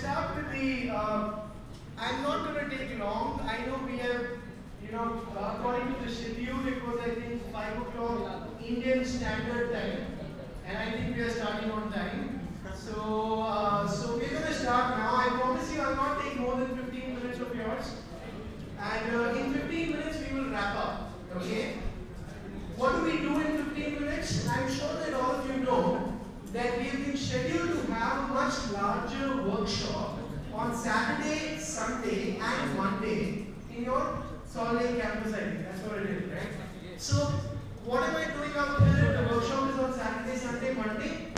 start with the. I'm not going to take long. I know we have, according to the schedule, it was I think 5 o'clock Indian Standard Time, and I think we are starting on time. So we're going to start now. I promise you, I'll not take more than 15 minutes of yours, and in 15 minutes we will wrap up. Okay. What do we do in 15 minutes? I'm sure that all of you know that we have been scheduled to have a much larger workshop on Saturday, Sunday and Monday in your Salt Lake campus, I think. That's what it is, right? So, what am I doing out here? The workshop is on Saturday, Sunday, Monday.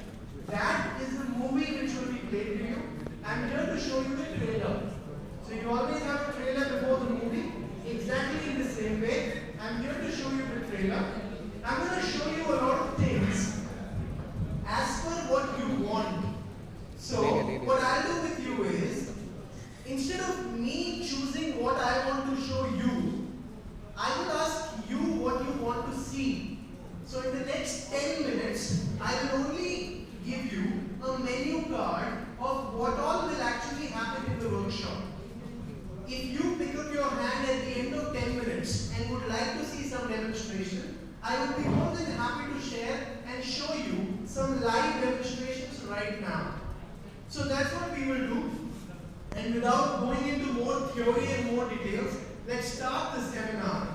That is the movie which will be played to you. I'm here to show you the trailer. So, you always have a trailer before the movie, exactly in the same way. I'm here to show you the trailer. I'm going to show you a lot of things as per what you want. So, what I'll do with you is, instead of me choosing what I want to show you, I will ask you what you want to see. So, in the next 10 minutes, I will only give you a menu card of what all will actually happen in the workshop. If you pick up your hand at the end of 10 minutes and would like to see some demonstration, I would be more than happy to share and show you some live demonstrations right now. So that's what we will do. And without going into more theory and more details, let's start the seminar.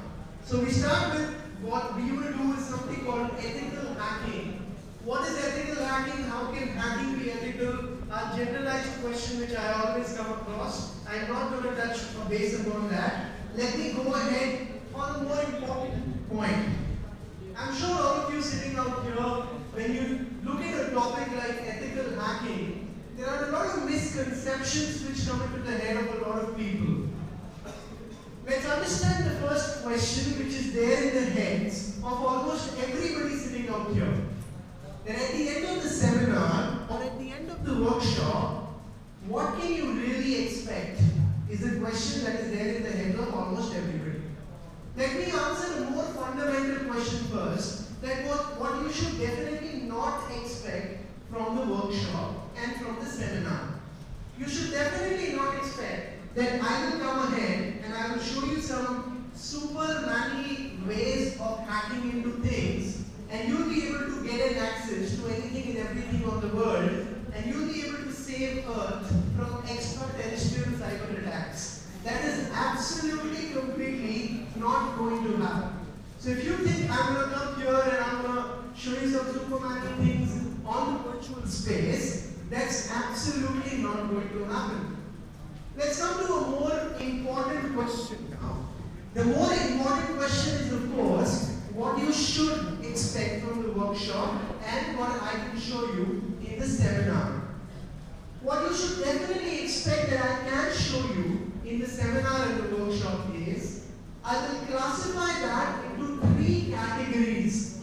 So we start with what we will do is something called ethical hacking. What is ethical hacking? How can hacking be ethical? A generalized question which I always come across. I'm not going to touch base upon that. Let me go ahead on a more important point. I'm sure all of you sitting out here, when you look at a topic like ethical hacking, there are a lot of misconceptions which come into the head of a lot of people. Let's understand the first question which is there in the heads of almost everybody sitting out here. That at the end of the seminar or at the end of the workshop, what can you really expect is a question that is there in the head of almost everybody. Let me answer a more fundamental question first, that what you should definitely not expect from the workshop and from the seminar. You should definitely not expect that I will come ahead and I will show you some super manly ways of hacking into things, and you'll be able to get an access to anything and everything on the world, and you'll be able to save Earth from extraterrestrial cyber attacks. That is absolutely, completely not going to happen. So if you think I'm going to come here and I'm going to show you some Superman things on the virtual space, that's absolutely not going to happen. Let's come to a more important question now. The more important question is, of course, what you should expect from the workshop and what I can show you in the seminar. What you should definitely expect that I can show you in the seminar and the workshop is, I will classify that into 3 categories.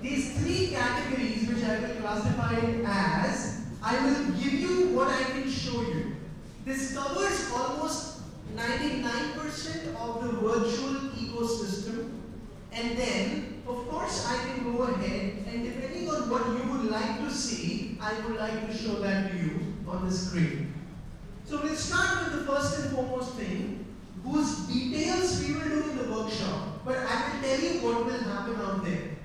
These 3 categories which I will classify it as, I will give you what I can show you. This covers almost 99% of the virtual ecosystem, and then of course I can go ahead and depending on what you would like to see, I would like to show that to you on the screen. So we'll start with the first and foremost thing, whose details we will do in the workshop, but I will tell you what will happen out there.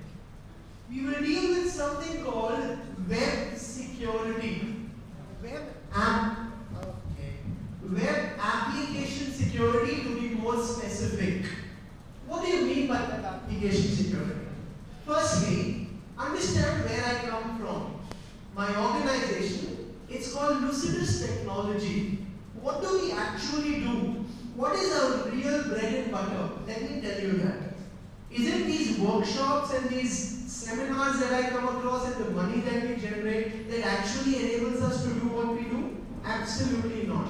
We will deal with something called web security. Web application security, to be more specific. What do you mean by that application security? Firstly, understand where I come from. My organization, it's called Lucidus Technology. What do we actually do? What is our real bread and butter? Let me tell you that. Is it these workshops and these seminars that I come across and the money that we generate that actually enables us to do what we do? Absolutely not.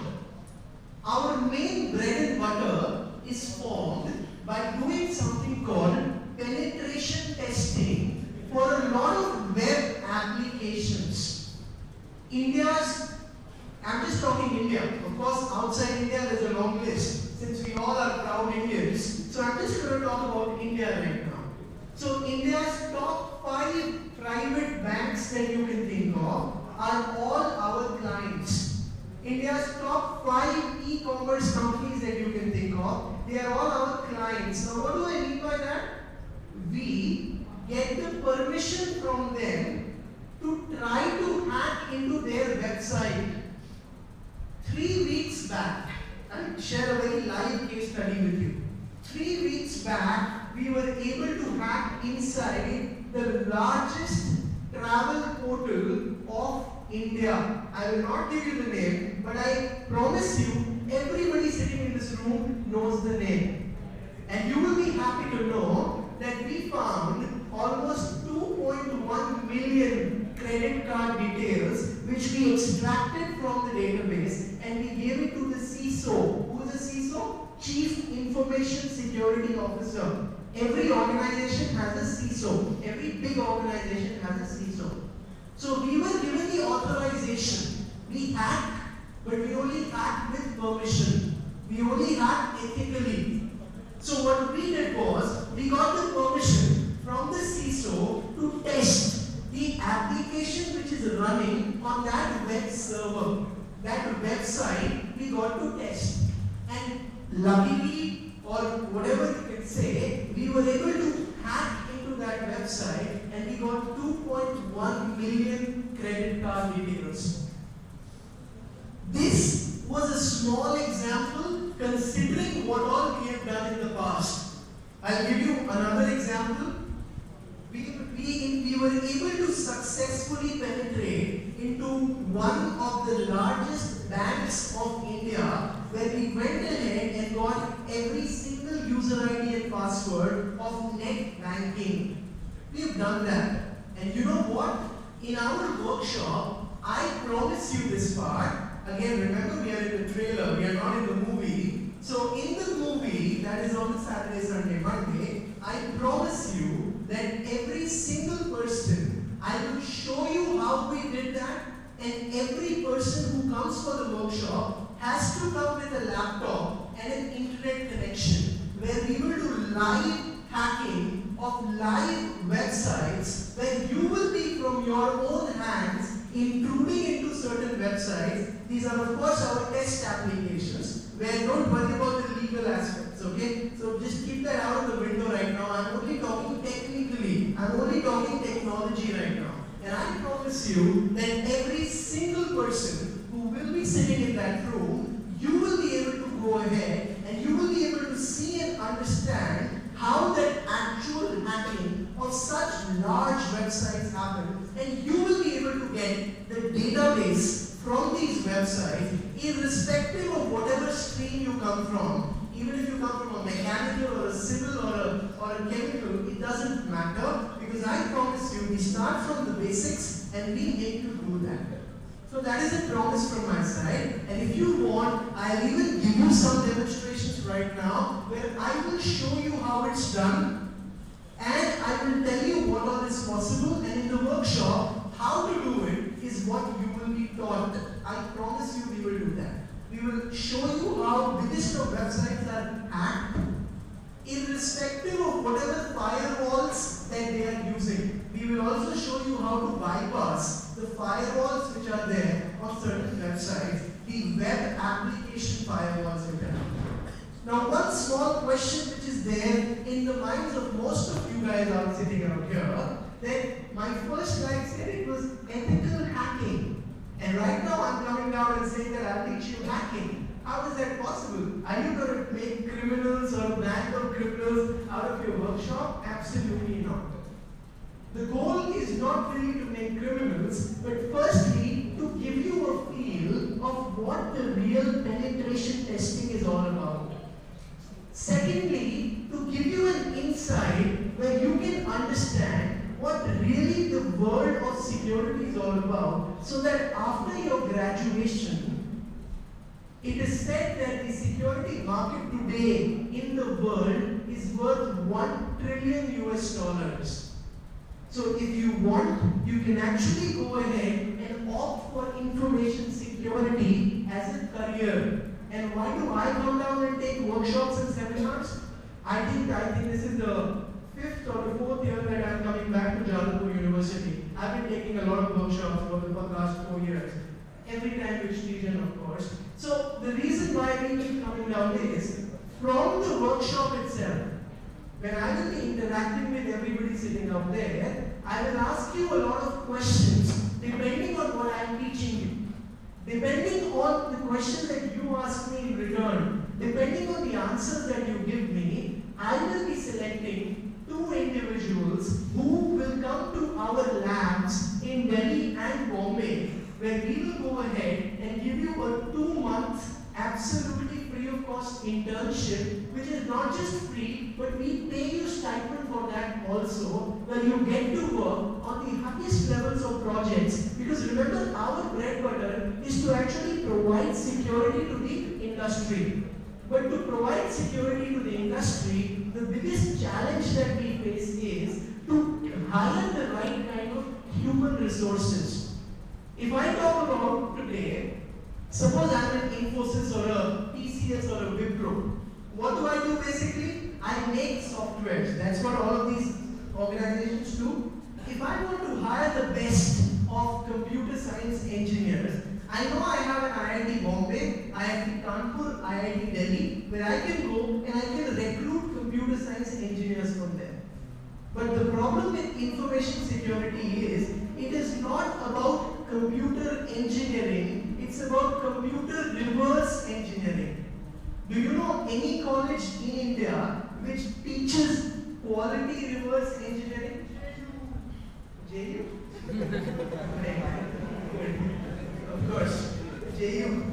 Our main bread and butter is formed by doing something called penetration testing for a lot of web applications. I'm just talking India. Of course, outside India there's a long list, since we all are proud Indians. So I'm just going to talk about India right now. So India's top 5 private banks that you can think of are all our clients. India's top 5 e-commerce companies that you can think of, they are all our clients. Now what do I mean by that? We get the permission from them to try to hack into their website. 3 weeks back, I'll share a very live case study with you. 3 weeks back, we were able to hack inside the largest travel portal of India. I will not give you the name, but I promise you, everybody sitting in this room knows the name. And you will be happy to know that we found almost 2.1 million credit card details which we extracted from the database and we gave it to the CISO. Who is the CISO? Chief Information Security Officer. Every organization has a CISO. Every big organization has a CISO. So we were given the authorization. We hacked, but we only hacked with permission. We only hacked ethically. So what we did was, we got the permission from the CISO to test the application which is running on that web server. That website we got to test. And luckily, or whatever you can say, we were able to hack into that website and we got 2.1 million credit card details. This was a small example considering what all we have done in the past. I'll give you another example. We were able to successfully penetrate into one of the largest banks of India, where we went ahead and got every single user ID and password of net banking. We've done that. And you know what? In our workshop, I promise you this part. Again, remember we are in the trailer, we are not in the movie. So in the movie, that is on the Saturday, Sunday, Monday, I promise you that every single person, I will show you how we did that, and every person who comes for the workshop has to come with a laptop and an internet connection, where we will do live hacking of live websites, where you will be from your own hands intruding into certain websites. These are of course our test applications, where don't worry about the legal aspects, okay? So just keep that out of the window right now. I'm only talking technically, I'm only talking technology right now. And I promise you that every single person who will be sitting in that room, you will be able to go ahead and you will be able to see and understand how that actual hacking of such large websites happen, and you will be able to get the database from these websites irrespective of whatever stream you come from. Even if you come from a mechanical or a civil or a chemical, it doesn't matter, because I promise you we start from the basics and we need to do that. So that is a promise from my side, and if you want, I'll even give you some demonstrations right now where I will show you how it's done, and I will tell you what all is possible, and in the workshop, how to do it is what you will be taught. I promise you we will do that. We will show you how biggest of websites are hacked, irrespective of whatever firewalls that they are using. We will also show you how to bypass the firewalls which are there on certain websites, the web application firewalls which are. Now one small question which is there in the minds of most of you guys are sitting out here, that my first slide said it was ethical hacking. And right now I'm coming down and saying that I'll teach you hacking. How is that possible? Are you going to make criminals or band of criminals out of your workshop? Absolutely not. The goal is not really to make criminals, but firstly to give you a feel of what the real penetration testing is all about. Secondly, to give you an insight where you can understand what really the world of security is all about, so that after your graduation, it is said that the security market today in the world is worth $1 trillion US. So if you want, you can actually go ahead and opt for information security as a career. And why do I come down and take workshops and seminars? I think this is the 5th or the 4th year that I'm coming back to Jalapur University. I've been taking a lot of workshops for the last 4 years. every time which region, of course. So the reason why we keep coming down is, from the workshop itself, when I will be interacting with everybody sitting out there, I will ask you a lot of questions depending on what I am teaching you. Depending on the questions that you ask me in return, depending on the answers that you give me, I will be selecting 2 individuals who will come to our labs in Delhi and Bombay, where we will go ahead and give you a 2-month absolutely free of cost internship, which is not just free, but we pay you stipend for that also, where you get to work on the highest levels of projects. Because remember, our bread butter is to actually provide security to the industry. But to provide security to the industry, the biggest challenge that we face is to hire the right kind of human resources. If I talk about today, suppose I'm an Infosys or a TCS or a Wipro. What do I do basically? I make softwares. That's what all of these organizations do. If I want to hire the best of computer science engineers, I know I have an IIT Bombay, IIT Kanpur, IIT Delhi, where I can go and I can recruit computer science engineers from there. But the problem with information security is, it is not about computer engineering, it's about computer reverse engineering. Do you know any college in India which teaches quality reverse engineering? JU? Of course, JU.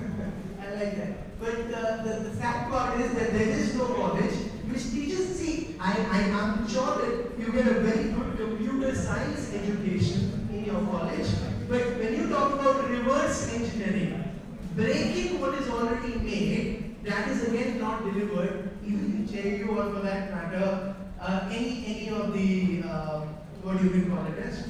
I like that. But the sad part is that there is no college which teaches. See, I'm sure that you get a very good computer science education in your college, but when you talk about reverse engineering, breaking what is already made, that is again not delivered, even in JU or for that matter, any of the, what do you call it as,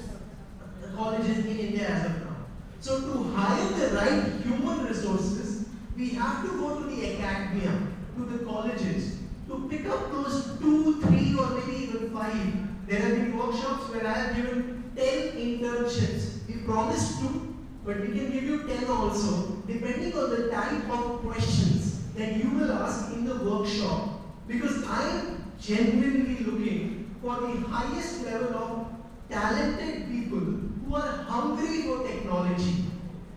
the colleges in India as of now. So to hire the right human resources, we have to go to the academia, to the colleges, to pick up those 2, 3 or maybe even 5. There have been workshops where I have given 10 internships. We promised 2, but we can give you 10 also, depending on the type of questions that you will ask in the workshop. Because I am genuinely looking for the highest level of talented people who are hungry for technology,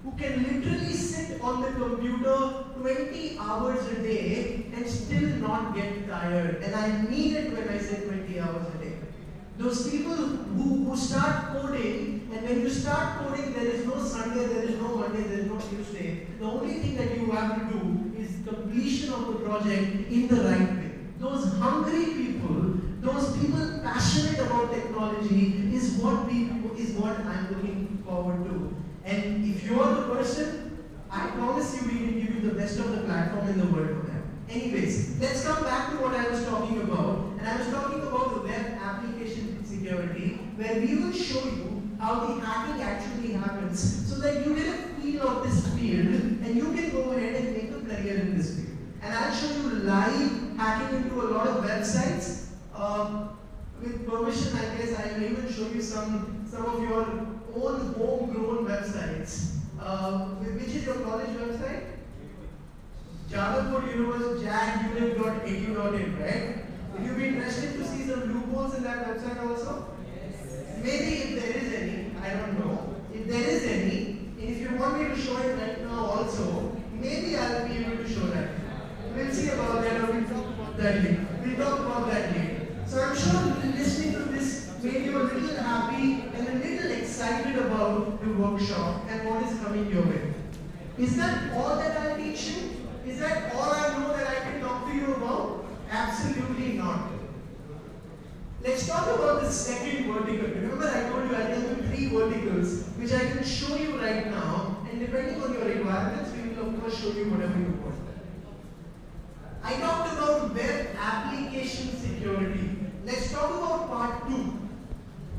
who can literally sit on the computer 20 hours a day and still not get tired. And I mean it when I say 20 hours a day. Those people who start coding, and when you start coding, there is no Sunday, there is no Monday, there is no Tuesday. The only thing that you have to do is completion of the project in the right way. Those hungry people, those people passionate about technology is what I'm looking forward to. And if you are the person, I promise you we can give you the best of the platform in the world for that. Anyways, let's come back to what I was talking about. And I was talking about the web application security, where we will show you how the hacking actually happens, so that you get a feel of this field and you can go ahead and make a career in this field. And I'll show you live hacking into a lot of websites. With permission, I guess I will even show you some of your own homegrown websites. Which is your college website? Jabalpur University, jagunit.edu.in, right? Would you be interested to see some loopholes in that website also? Yes. Maybe if there is any, I don't know. If there is any, and if you want me to show it right now also, maybe I'll be able to show that. We'll see about that, or we'll talk about that later. We'll talk about that later. So I'm sure listening to this made you a little happy and a little excited about the workshop and what is coming your way. Is that all that I'll teach you? Is that all I know that I can talk to you about? Absolutely not. Let's talk about the second vertical. Remember I told you I tell you 3 verticals which I can show you right now, and depending on your requirements, we will of course show you whatever you want. I talked about web application security. Let's talk about